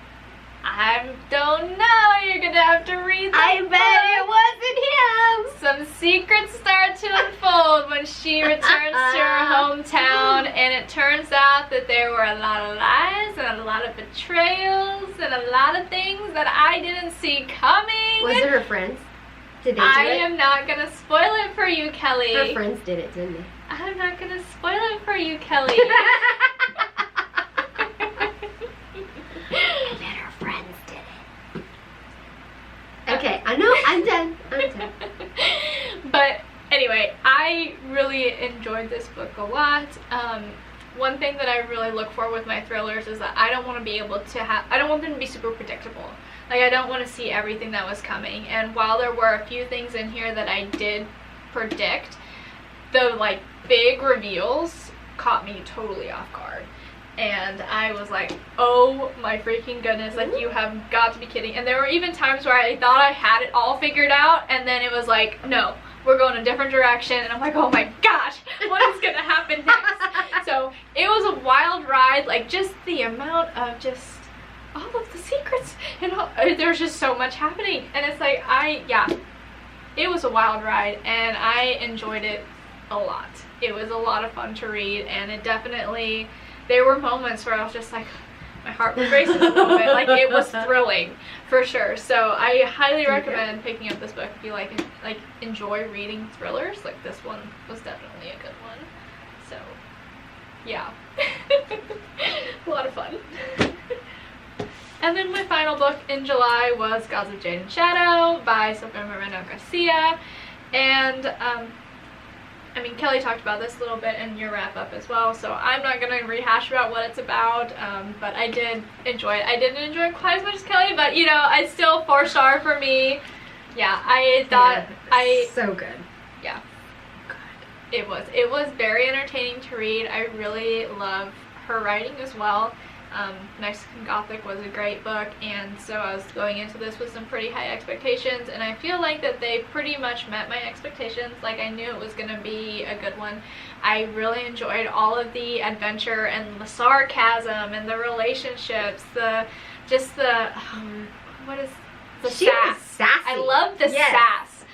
I don't know. You're gonna have to read the I bet it wasn't him. Some secrets start to unfold when she returns to her hometown, and it turns out that there were a lot of lies and a lot of betrayals and a lot of things that I didn't see coming. Was it her friends? Did they do it? I am not gonna spoil it for you, Kelly. Her friends did it, didn't they? I'm not gonna spoil it for you, Kelly. I bet her friends did it. Okay, I know, I'm done. But anyway, I really enjoyed this book a lot. One thing that I really look for with my thrillers is that I don't want to be able to I don't want them to be super predictable. Like, I don't want to see everything that was coming. And while there were a few things in here that I did predict, the like big reveals caught me totally off guard. And I was like, oh my freaking goodness, like, you have got to be kidding. And there were even times where I thought I had it all figured out, and then it was like, no, we're going a different direction. And I'm like, oh my gosh, what is gonna happen next? So it was a wild ride, like, just the amount of just all of the secrets, and there's just so much happening. And it's like, it was a wild ride, and I enjoyed it a lot. It was a lot of fun to read, and it definitely... There were moments where I was just like, my heart was racing a little bit. Like, it was thrilling, for sure. So I highly recommend picking up this book if you like enjoy reading thrillers. Like, this one was definitely a good one. So, yeah. A lot of fun. And then my final book in July was Gods of Jade and Shadow by Sofia Moreno Garcia. And, I mean, Kelly talked about this a little bit in your wrap-up as well, so I'm not going to rehash about what it's about, but I did enjoy it. I didn't enjoy it quite as much as Kelly, but, you know, it's still 4-star for me. Yeah, I thought... So good. Yeah. Good. It was very entertaining to read. I really love her writing as well. Mexican Gothic was a great book, and so I was going into this with some pretty high expectations, and I feel like that they pretty much met my expectations. Like, I knew it was going to be a good one. I really enjoyed all of the adventure and the sarcasm and the relationships, what is the she sass? Was sassy. I love the sass.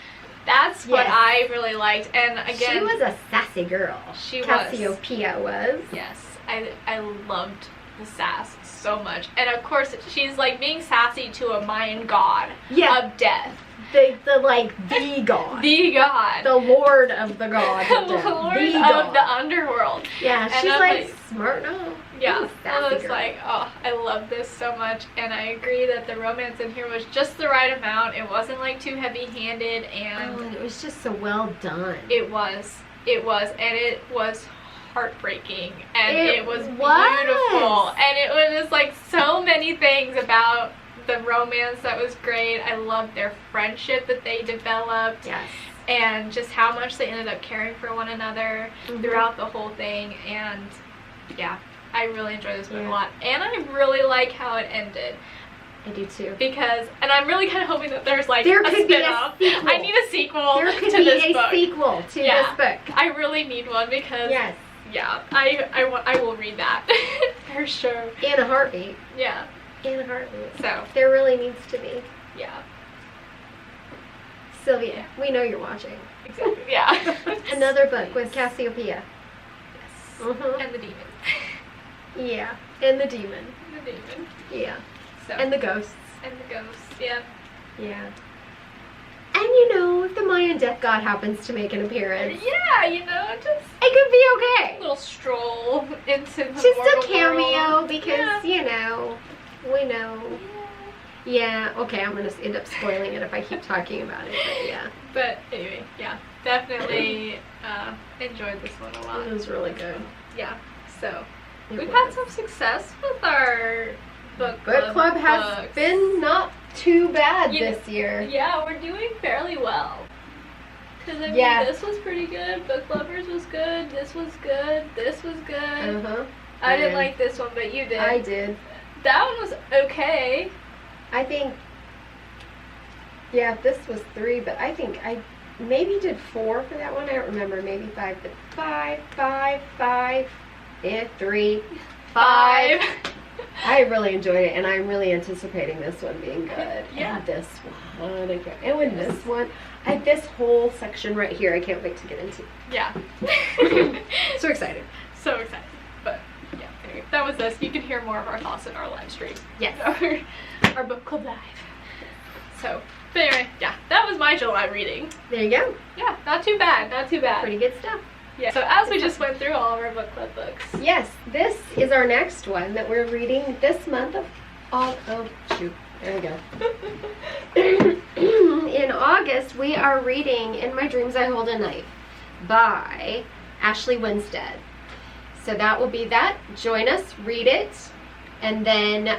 That's what I really liked, and again... She was a sassy girl. She Cassiopeia was. Yes, I loved the sass so much. And of course, she's like being sassy to a Mayan god of death. The god. The god. The lord of the god. The lord of the underworld. Yeah, and she's like smart enough. Yeah, I was like, oh, I love this so much, and I agree that the romance in here was just the right amount. It wasn't like too heavy-handed, and it was just so well done. It was. It was heartbreaking, and it was beautiful, and it was just like so many things about the romance that was great. I loved their friendship that they developed. Yes. And just how much they ended up caring for one another throughout the whole thing. And yeah, I really enjoyed this book a lot. And I really like how it ended. I do too. Because, and I'm really kind of hoping that there's like there a could spin-off. Be a sequel. I need a sequel there could to be this a book. sequel to this book. I really need one because, yes. Yeah, I will read that for sure. In a heartbeat. Yeah. In a heartbeat. So. There really needs to be. Yeah. Sylvia, we know you're watching. Exactly, yeah. Another book with Cassiopeia. Yes. And the demon. Yeah. And the demon. The demon. Yeah. So. And the ghosts. And the ghosts, yeah. Yeah. And you know, if the Mayan death god happens to make an appearance. Yeah, you know, just. It could be okay. A little stroll into the just mortal a cameo world. because, you know, we know. Yeah, okay, I'm going to end up spoiling it if I keep talking about it, but yeah. But anyway, yeah, definitely enjoyed this one a lot. It was really good. Yeah, so we've had had some success with our book club has been not too bad this year. Yeah, we're doing fairly well. Because, I mean, this was pretty good, Book Lovers was good, this was good, this was good. I didn't like this one, but you did. I did. That one was okay. I think, yeah, this was 3, but I think I maybe did 4 for that one. I don't remember, maybe 5, but 3, 5. I really enjoyed it, and I'm really anticipating this one being good. Yeah. And this one, and with this one, this whole section right here, I can't wait to get into. Yeah. So excited. So excited. But, yeah, anyway, that was this. You can hear more of our thoughts in our live stream. Yes. Our book club live. So, but anyway, yeah, that was my July reading. There you go. Yeah, not too bad, not too bad. Pretty good stuff. Yeah. So as we just went through all of our book club books. Yes, this is our next one that we're reading this month of shoot. There we go. In August, we are reading In My Dreams I Hold a Knife by Ashley Winstead. So that will be that. Join us, read it. And then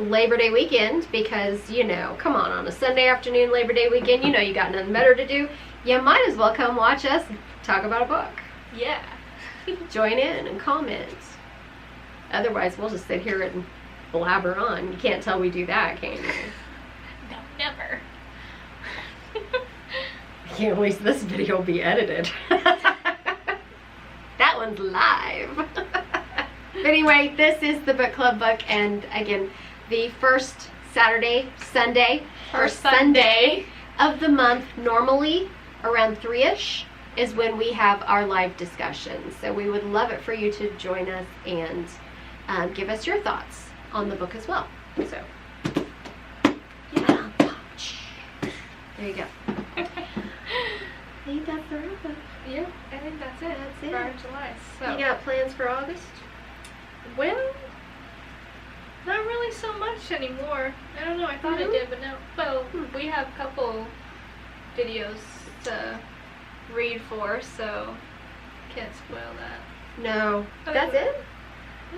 Labor Day weekend, because, you know, come on a Sunday afternoon, Labor Day weekend, you know you got nothing better to do. You might as well come watch us talk about a book. Yeah. Join in and comment. Otherwise, we'll just sit here and blabber on. You can't tell we do that, can you? No, never. At least this video will be edited. That one's live. But anyway, this is the book club book, and again, the first Sunday of the month, normally around 3-ish, is when we have our live discussions. So we would love it for you to join us and give us your thoughts on the book as well. So, yeah. There you go. I think that's the wrap-up. Yeah, I think that's it. That's it. For our July. So. You got plans for August? Well, not really so much anymore. I don't know, I thought I did, but no. Well, we have a couple videos to read for, so can't spoil that. No. That's it?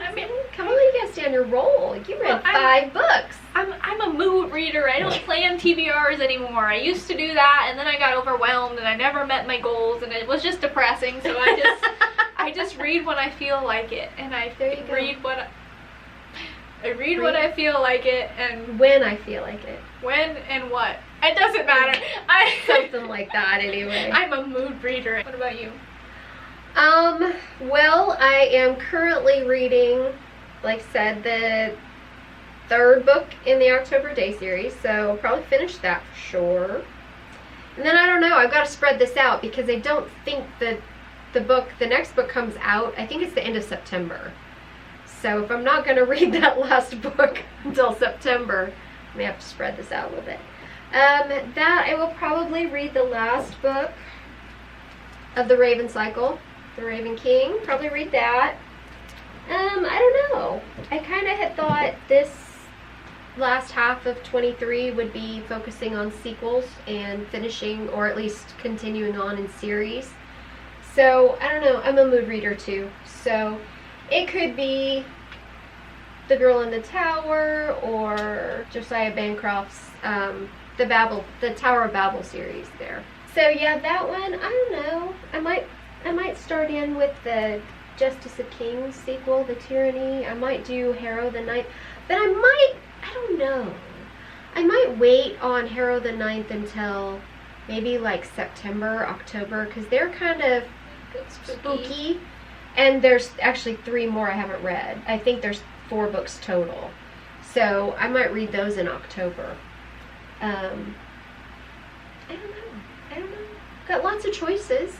I mean, come on, you gotta stay on your roll. You read 5 books. I'm a mood reader. I don't plan TBRs anymore. I used to do that, and then I got overwhelmed, and I never met my goals, and it was just depressing. So I just read when I feel like it, and I read what I feel like it, and when I feel like it. When and what. It doesn't matter. Something like that, anyway. I'm a mood reader. What about you? Well, I am currently reading, like I said, the 3rd book in the October Day series, so probably finish that for sure. And then I don't know, I've got to spread this out because I don't think that the next book comes out, I think it's the end of September. So if I'm not going to read that last book until September, I may have to spread this out a little bit. That I will probably read the last book of the Raven Cycle, The Raven King. Probably read that. I don't know. I kind of had thought this last half of 23 would be focusing on sequels and finishing, or at least continuing on in series. So, I don't know, I'm a mood reader too. So, it could be The Girl in the Tower or Josiah Bancroft's the Tower of Babel series there. So yeah, that one, I don't know. I might start in with the Justice of Kings sequel, The Tyranny. I might do Harrow the Ninth. But I don't know. I might wait on Harrow the Ninth until maybe like September, October, because they're kind of spooky. And there's actually 3 more I haven't read. I think there's 4 books total. So I might read those in October. I don't know. Got lots of choices.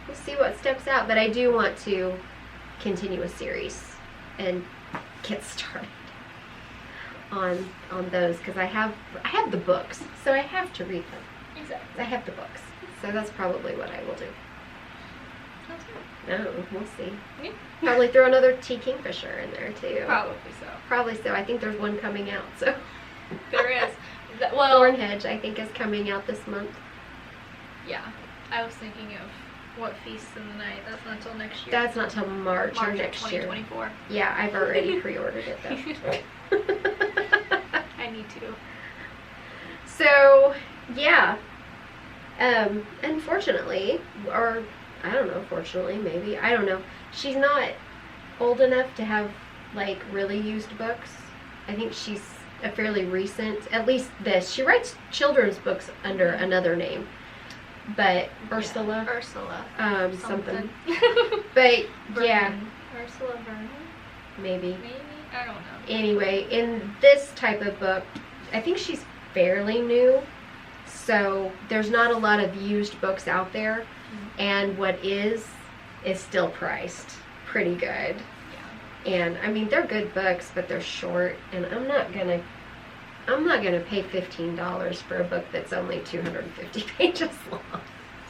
We'll see what steps out. But I do want to continue a series and get started on those because I have the books, so I have to read them. Exactly. I have the books, so that's probably what I will do. No, we'll see. Yeah. Probably throw another T. Kingfisher in there too. Probably so. I think there's one coming out. So there is. Well, Thornhedge, I think, is coming out this month. Yeah, I was thinking of What Feasts in the Night. That's not until next year. That's not till March or next 2024. year. Yeah, I've already pre-ordered it though. I need to. So, yeah. Unfortunately, or I don't know, fortunately, maybe, I don't know. She's not old enough to have like really used books. I think she's a fairly recent, at least this. She writes children's books under another name. But Ursula. Yeah, Ursula. Something. But Vernon. yeah. Ursula Vernon? Maybe. I don't know. Anyway, in this type of book, I think she's fairly new. So there's not a lot of used books out there. Mm-hmm. And what is still priced pretty good. Yeah. And I mean, they're good books, but they're short. And I'm not gonna pay $15 for a book that's only 250 pages long.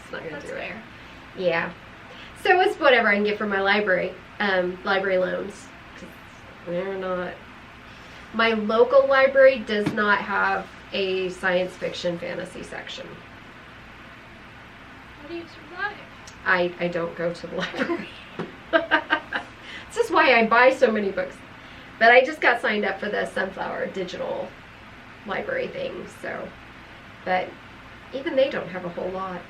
It's not gonna do it. Fair. Yeah. So it's whatever I can get from my library loans. They're not. My local library does not have a science fiction fantasy section. What do you survive? I don't go to the library. This is why I buy so many books. But I just got signed up for the Sunflower digital library thing, so. But even they don't have a whole lot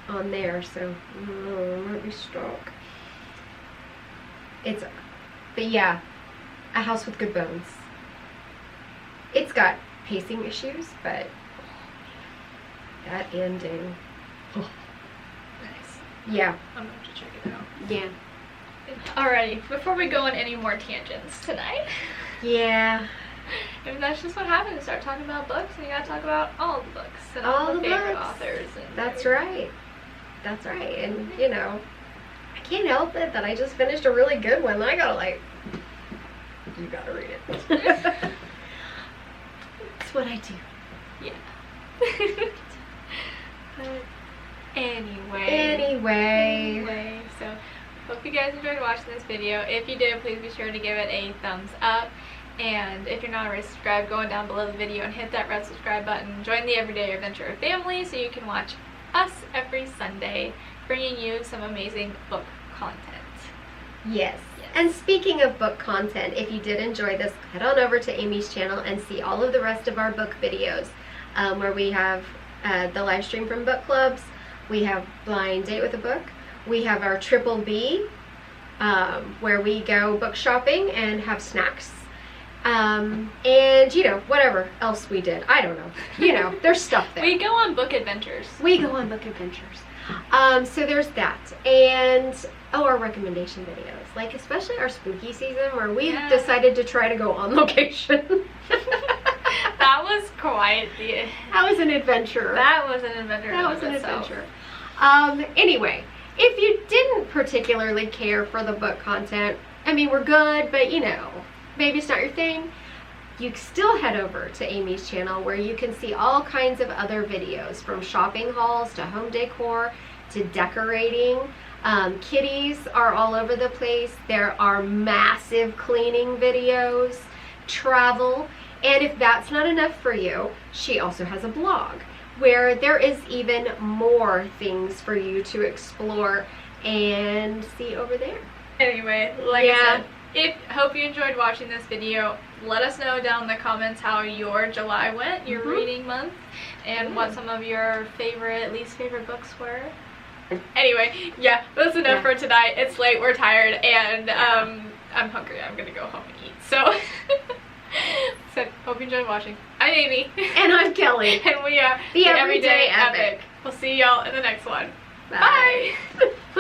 on there, so I might be stuck. But yeah, A House with Good Bones. It's got pacing issues, but that ending. Oh. Nice. Yeah. I'm going to check it out. Yeah. Alrighty, before we go on any more tangents tonight. Yeah. I mean, that's just what happens. You start talking about books, and you gotta talk about all the books and all the favorite books. authors. And that's right. That's right. And you know, I can't help it that I just finished a really good one. I gotta you gotta read it. That's what I do. Yeah. But anyway, so hope you guys enjoyed watching this video. If you did, please be sure to give it a thumbs up. And if you're not already subscribed, go on down below the video and hit that red subscribe button. Join the Everyday Adventure family so you can watch us every Sunday, bringing you some amazing book content. Yes. And speaking of book content, if you did enjoy this, head on over to Amy's channel and see all of the rest of our book videos, where we have the live stream from book clubs, we have Blind Date with a Book, we have our Triple B, where we go book shopping and have snacks. And you know, whatever else we did, I don't know, you know, there's stuff there. We go on book adventures. So there's that, and our recommendation videos, like especially our spooky season where we decided to try to go on location. That was quite the... That was an adventure. That was an adventure. Anyway, if you didn't particularly care for the book content, I mean, we're good, but you know, maybe it's not your thing, you still head over to Amy's channel where you can see all kinds of other videos, from shopping hauls to home decor to decorating. Kitties are all over the place. There are massive cleaning videos, travel, and if that's not enough for you, she also has a blog where there is even more things for you to explore and see over there. Anyway, like I said, hope you enjoyed watching this video. Let us know down in the comments how your July went, your reading month, and what some of your least favorite books were. Anyway, yeah, that's enough for tonight. It's late, we're tired, and I'm hungry. I'm gonna go home and eat. So hope you enjoyed watching. I'm Amy. And I'm Kelly. And we are the Everyday Epic. We'll see y'all in the next one. Bye. Bye.